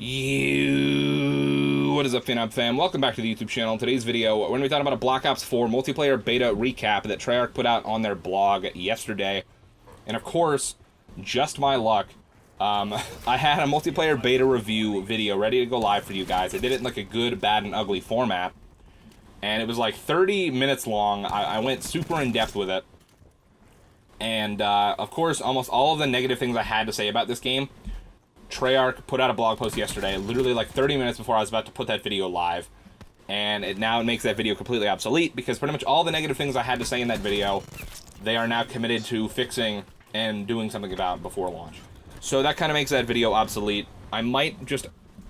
What is up, Phenom fam? Welcome back to the YouTube channel. In today's video, we're going to be talking about a Black Ops 4 multiplayer beta recap that Treyarch put out on their blog yesterday. And of course, just my luck, I had a multiplayer beta review video ready to go live for you guys. I did it in like a good, bad, and ugly format. And it was like 30 minutes long. I went super in-depth with it. And, of course, almost all of the negative things I had to say about this game, Treyarch put out a blog post yesterday, literally like 30 minutes before I was about to put that video live. And it now makes that video completely obsolete, because pretty much all the negative things I had to say in that video, they are now committed to fixing and doing something about before launch. So that kind of makes that video obsolete. I might just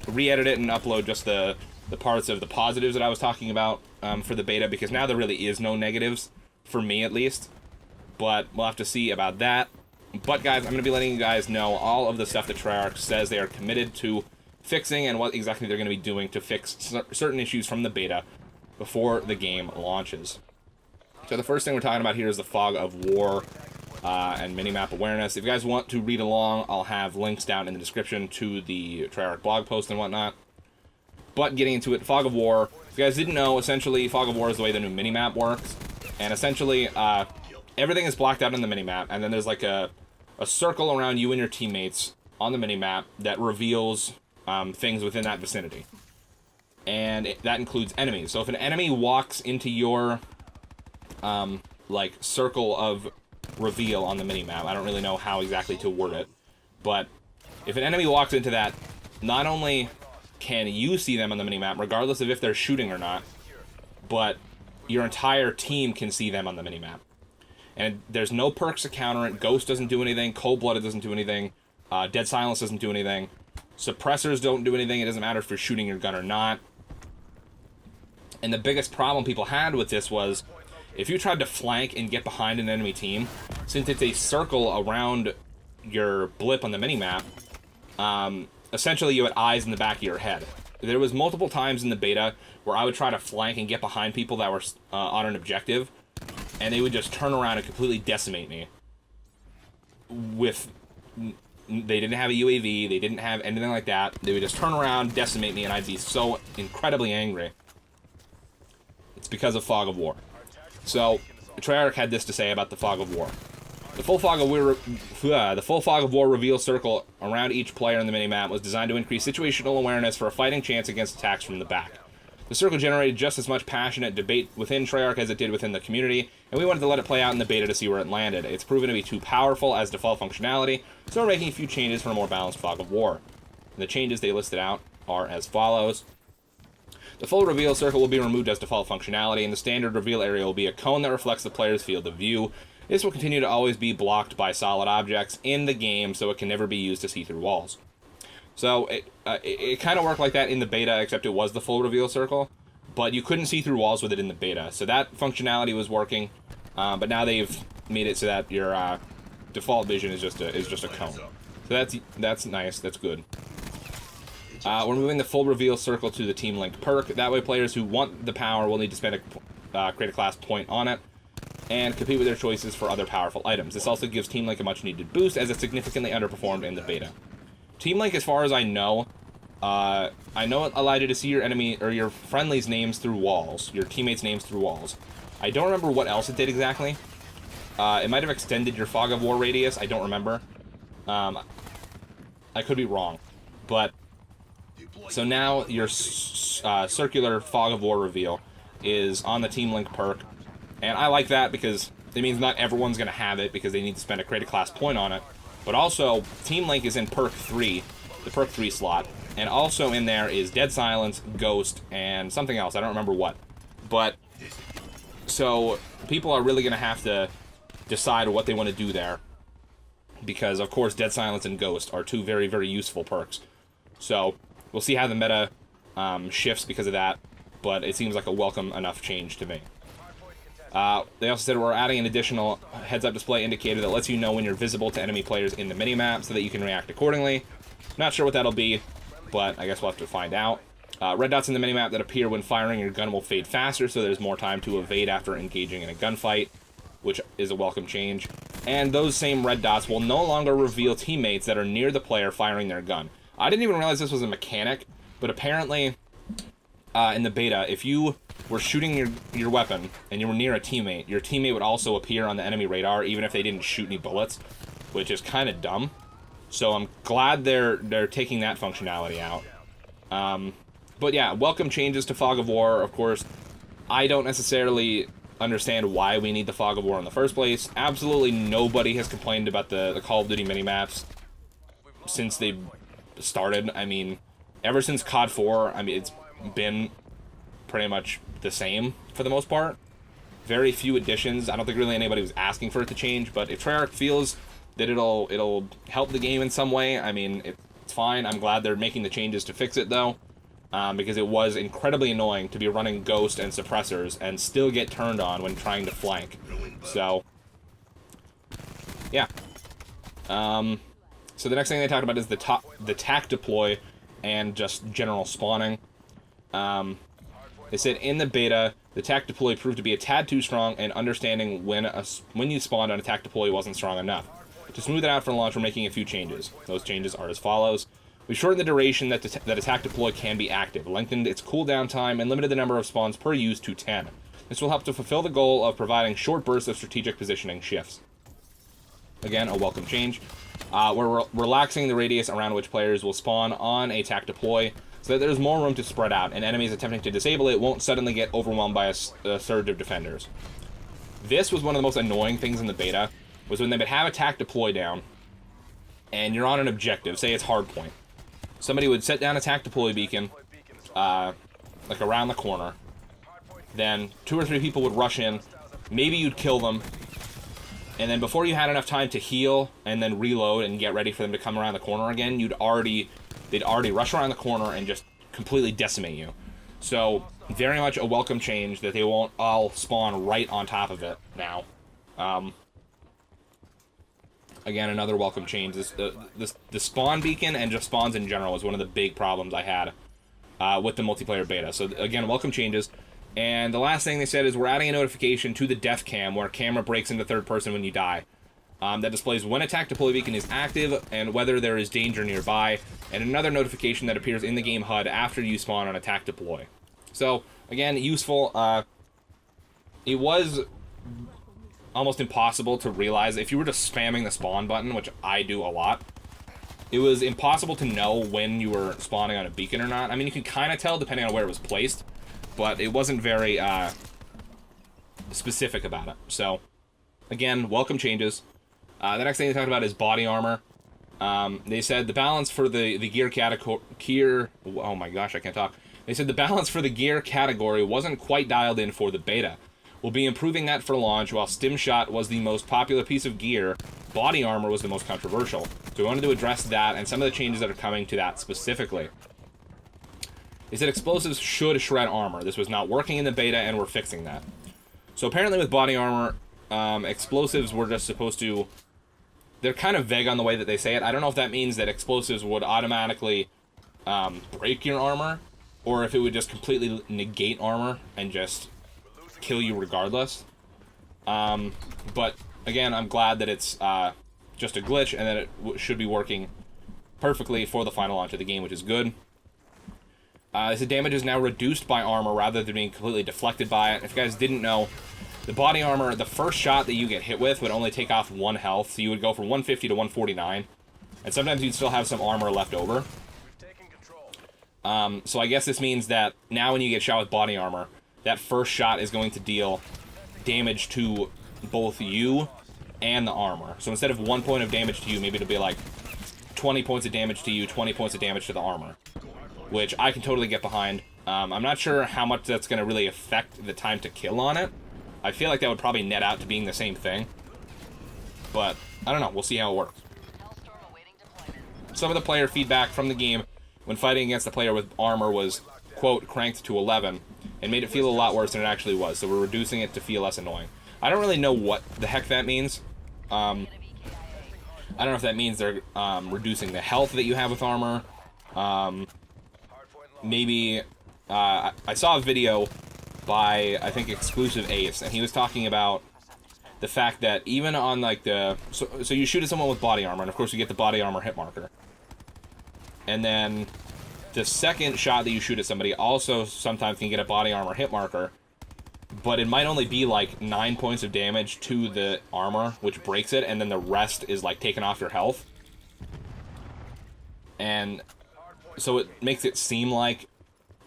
re-edit it and upload just the parts of the positives that I was talking about for the beta, because now there really is no negatives, for me at least. But we'll have to see about that. But guys, I'm going to be letting you guys know all of the stuff that Treyarch says they are committed to fixing and what exactly they're going to be doing to fix certain issues from the beta before the game launches. So the first thing we're talking about here is the fog of war and minimap awareness. If you guys want to read along, I'll have links down in the description to the Treyarch blog post and whatnot. But getting into it, fog of war, if you guys didn't know, essentially fog of war is the way the new minimap works. And essentially, everything is blacked out in the minimap, and then there's like a circle around you and your teammates on the minimap that reveals things within that vicinity. And that includes enemies. So if an enemy walks into your like circle of reveal on the minimap, I don't really know how exactly to word it, but if an enemy walks into that, not only can you see them on the minimap, regardless of if they're shooting or not, but your entire team can see them on the minimap. And there's no perks to counter it. Ghost doesn't do anything. Cold-blooded doesn't do anything. Dead Silence doesn't do anything. Suppressors don't do anything. It doesn't matter if you're shooting your gun or not. And the biggest problem people had with this was, if you tried to flank and get behind an enemy team, since it's a circle around your blip on the minimap, essentially you had eyes in the back of your head. There was multiple times in the beta where I would try to flank and get behind people that were on an objective, and they would just turn around and completely decimate me. They didn't have a UAV, they didn't have anything like that. They would just turn around, decimate me, and I'd be so incredibly angry. It's because of fog of war. So, Treyarch had this to say about the fog of war. The full fog of war reveal circle around each player in the minimap was designed to increase situational awareness for a fighting chance against attacks from the back. The circle generated just as much passionate debate within Treyarch as it did within the community, and we wanted to let it play out in the beta to see where it landed. It's proven to be too powerful as default functionality, so we're making a few changes for a more balanced fog of war. And the changes they listed out are as follows. The full reveal circle will be removed as default functionality, and the standard reveal area will be a cone that reflects the player's field of view. This will continue to always be blocked by solid objects in the game, so it can never be used to see through walls. So it kind of worked like that in the beta, except it was the full reveal circle, but you couldn't see through walls with it in the beta. So that functionality was working, but now they've made it so that your default vision is just a cone. So that's nice. That's good. We're moving the full reveal circle to the Team Link perk. That way, players who want the power will need to spend create a class point on it and compete with their choices for other powerful items. This also gives Team Link a much-needed boost, as it significantly underperformed in the beta. Team Link, as far as I know it allowed you to see your enemy or your friendlies' names through walls, your teammates' names through walls. I don't remember what else it did exactly. It might have extended your fog of war radius. I don't remember. I could be wrong, but so now your circular fog of war reveal is on the Team Link perk, and I like that because it means not everyone's going to have it because they need to spend a create a class point on it. But also, Team Link is in perk 3, the perk 3 slot, and also in there is Dead Silence, Ghost, and something else. I don't remember what. But, so, people are really going to have to decide what they want to do there, because, of course, Dead Silence and Ghost are two very, very useful perks. So, we'll see how the meta shifts because of that, but it seems like a welcome enough change to me. They also said we're adding an additional heads-up display indicator that lets you know when you're visible to enemy players in the minimap so that you can react accordingly. Not sure what that'll be, but I guess we'll have to find out. Red dots in the minimap that appear when firing your gun will fade faster, so there's more time to evade after engaging in a gunfight, which is a welcome change. And those same red dots will no longer reveal teammates that are near the player firing their gun. I didn't even realize this was a mechanic, but apparently in the beta, if you were shooting your weapon and you were near a teammate, your teammate would also appear on the enemy radar even if they didn't shoot any bullets, which is kind of dumb. So I'm glad they're taking that functionality out. But yeah, welcome changes to Fog of War. Of course, I don't necessarily understand why we need the Fog of War in the first place. Absolutely nobody has complained about the Call of Duty minimaps since they started. I mean, ever since COD 4, I mean, it's been pretty much the same for the most part. Very few additions. I don't think really anybody was asking for it to change, but if Treyarch feels that it'll help the game in some way, I mean, it's fine. I'm glad they're making the changes to fix it, though, because it was incredibly annoying to be running Ghost and suppressors and still get turned on when trying to flank. So, yeah. So the next thing they talked about is the tac deploy and just general spawning. They said in the beta, the tac deploy proved to be a tad too strong, and understanding when you spawned on a tac deploy wasn't strong enough. To smooth it out for launch, we're making a few changes. Those changes are as follows. We shortened the duration that a tac deploy can be active, lengthened its cooldown time, and limited the number of spawns per use to 10. This will help to fulfill the goal of providing short bursts of strategic positioning shifts. Again, a welcome change. We're relaxing the radius around which players will spawn on a tac deploy, so that there's more room to spread out, and enemies attempting to disable it won't suddenly get overwhelmed by a surge of defenders. This was one of the most annoying things in the beta, was when they would have a tac deploy down, and you're on an objective, say it's hardpoint. Somebody would set down a tac deploy beacon, like around the corner, then 2 or 3 people would rush in, maybe you'd kill them, and then before you had enough time to heal and then reload and get ready for them to come around the corner again, they'd already rush around the corner and just completely decimate you. So, very much a welcome change that they won't all spawn right on top of it now. Again, another welcome change. The spawn beacon and just spawns in general was one of the big problems I had with the multiplayer beta. So, again, welcome changes. And the last thing they said is we're adding a notification to the death cam where camera breaks into third person when you die. That displays when a tac deploy beacon is active and whether there is danger nearby, and another notification that appears in the game HUD after you spawn on a tac deploy. So, again, useful. It was almost impossible to realize if you were just spamming the spawn button, which I do a lot. It was impossible to know when you were spawning on a beacon or not. I mean, you could kind of tell depending on where it was placed, but it wasn't very specific about it. So, again, welcome changes. The next thing they talked about is body armor. They said the balance for the gear category... Oh my gosh, I can't talk. They said the balance for the gear category wasn't quite dialed in for the beta. We'll be improving that for launch. While Stim Shot was the most popular piece of gear, body armor was the most controversial. So we wanted to address that and some of the changes that are coming to that specifically. They said explosives should shred armor. This was not working in the beta, and we're fixing that. So apparently with body armor, explosives were just supposed to... They're kind of vague on the way that they say it. I don't know if that means that explosives would automatically break your armor, or if it would just completely negate armor and just kill you regardless. But again, I'm glad that it's just a glitch and that it should be working perfectly for the final launch of the game, which is good. They said damage is now reduced by armor rather than being completely deflected by it. If you guys didn't know, the body armor, the first shot that you get hit with would only take off 1 health, so you would go from 150 to 149, and sometimes you'd still have some armor left over. So I guess this means that now when you get shot with body armor, that first shot is going to deal damage to both you and the armor. So instead of 1 point of damage to you, maybe it'll be like 20 points of damage to you, 20 points of damage to the armor, which I can totally get behind. I'm not sure how much that's going to really affect the time to kill on it. I feel like that would probably net out to being the same thing. But, I don't know. We'll see how it works. Some of the player feedback from the game when fighting against the player with armor was, quote, cranked to 11, and made it feel a lot worse than it actually was, so we're reducing it to feel less annoying. I don't really know what the heck that means. I don't know if that means they're reducing the health that you have with armor. Maybe, I saw a video by, I think, Exclusive Ace, and he was talking about the fact that even on, like, the... So you shoot at someone with body armor, and of course you get the body armor hit marker. and then the second shot that you shoot at somebody also sometimes can get a body armor hit marker, but it might only be like 9 points of damage to the armor, which breaks it, and then the rest is like taken off your health. And so it makes it seem like,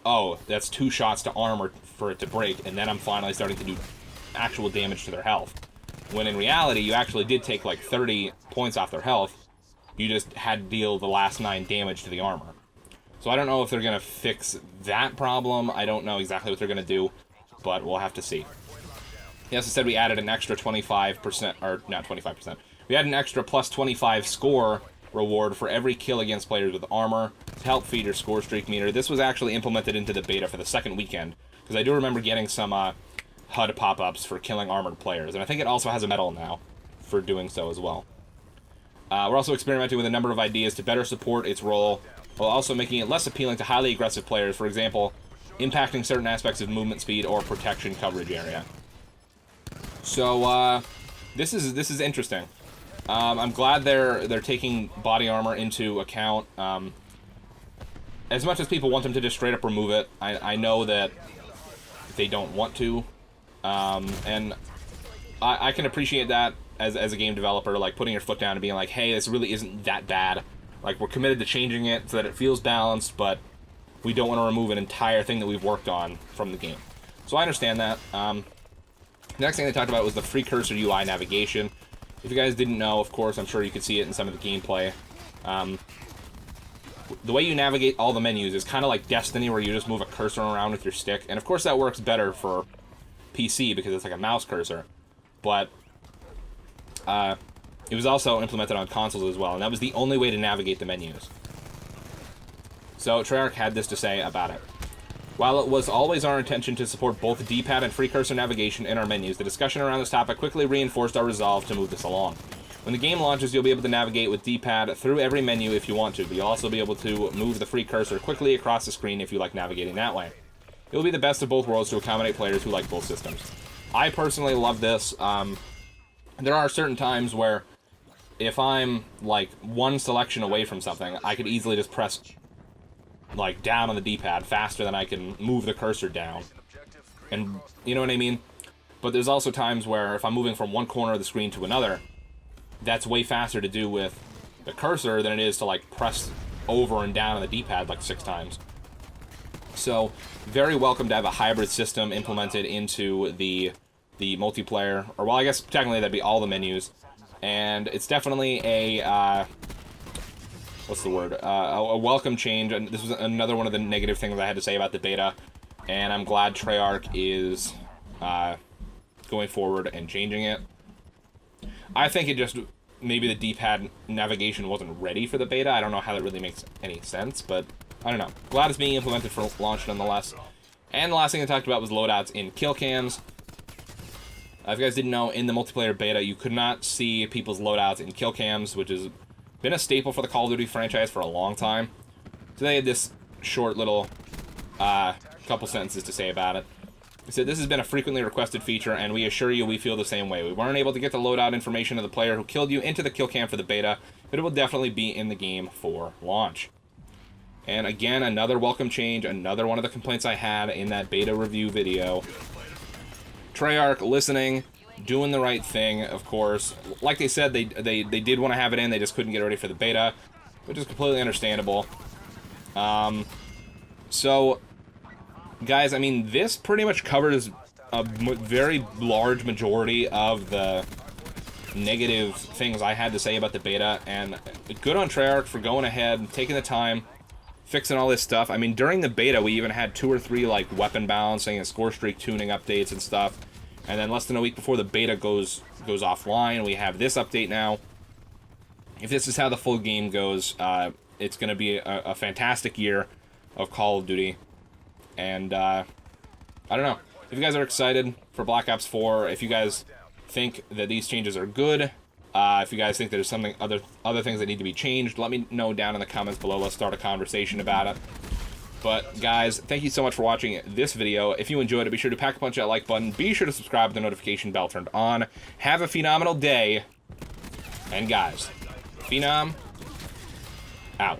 oh, that's 2 shots to armor for it to break, and then I'm finally starting to do actual damage to their health. When in reality, you actually did take like 30 points off their health. You just had to deal the last 9 damage to the armor. So I don't know if they're going to fix that problem. I don't know exactly what they're going to do, but we'll have to see. Yes, I said we added an extra 25%, or not 25%. We had an extra plus 25 score reward for every kill against players with armor to help feed your score streak meter. This was actually implemented into the beta for the second weekend, because I do remember getting some HUD pop-ups for killing armored players, and I think it also has a medal now for doing so as well. We're also experimenting with a number of ideas to better support its role, while also making it less appealing to highly aggressive players, for example, impacting certain aspects of movement speed or protection coverage area. So, this is interesting. I'm glad they're taking body armor into account. As much as people want them to just straight up remove it, I know that they don't want to, and I can appreciate that as a game developer, like putting your foot down and being like, hey, this really isn't that bad. Like, we're committed to changing it so that it feels balanced, but we don't want to remove an entire thing that we've worked on from the game. So I understand that. The next thing they talked about was the free cursor UI navigation. If you guys didn't know, of course, I'm sure you could see it in some of the gameplay. The way you navigate all the menus is kind of like Destiny, where you just move a cursor around with your stick. And of course that works better for PC because it's like a mouse cursor. But it was also implemented on consoles as well, and that was the only way to navigate the menus. So Treyarch had this to say about it. While it was always our intention to support both D-pad and free cursor navigation in our menus, the discussion around this topic quickly reinforced our resolve to move this along. When the game launches, you'll be able to navigate with D-pad through every menu if you want to, but you'll also be able to move the free cursor quickly across the screen if you like navigating that way. It will be the best of both worlds to accommodate players who like both systems. I personally love this. There are certain times where if I'm like one selection away from something, I could easily just press like down on the D-pad faster than I can move the cursor down. And you know what I mean? But there's also times where if I'm moving from one corner of the screen to another, that's way faster to do with the cursor than it is to like press over and down on the D-pad like 6 times. So very welcome to have a hybrid system implemented into the multiplayer, or well, I guess technically that'd be all the menus. And it's definitely a what's the word? A welcome change. And this was another one of the negative things I had to say about the beta. And I'm glad Treyarch is going forward and changing it. I think it just, maybe the D-pad navigation wasn't ready for the beta. I don't know how that really makes any sense, but I don't know. Glad it's being implemented for launch nonetheless. And the last thing I talked about was loadouts in kill cams. If you guys didn't know, in the multiplayer beta, you could not see people's loadouts in kill cams, which has been a staple for the Call of Duty franchise for a long time. So they had this short little couple sentences to say about it. They said, this has been a frequently requested feature, and we assure you we feel the same way. We weren't able to get the loadout information of the player who killed you into the kill cam for the beta, but it will definitely be in the game for launch. And again, another welcome change, another one of the complaints I had in that beta review video. Treyarch listening, doing the right thing, of course. Like they said, they did want to have it in, they just couldn't get ready for the beta, which is completely understandable. So, guys, I mean, this pretty much covers a very large majority of the negative things I had to say about the beta, and good on Treyarch for going ahead, taking the time, fixing all this stuff. I mean, during the beta, we even had 2 or 3, like, weapon balancing and score streak tuning updates and stuff. And then less than a week before the beta goes offline, we have this update now. If this is how the full game goes, it's going to be a fantastic year of Call of Duty. And, I don't know. If you guys are excited for Black Ops 4, if you guys think that these changes are good, if you guys think there's something other things that need to be changed, let me know down in the comments below. Let's start a conversation about it. But, guys, thank you so much for watching this video. If you enjoyed it, be sure to pack a punch that like button. Be sure to subscribe with the notification bell turned on. Have a phenomenal day. And, guys, Phenom out.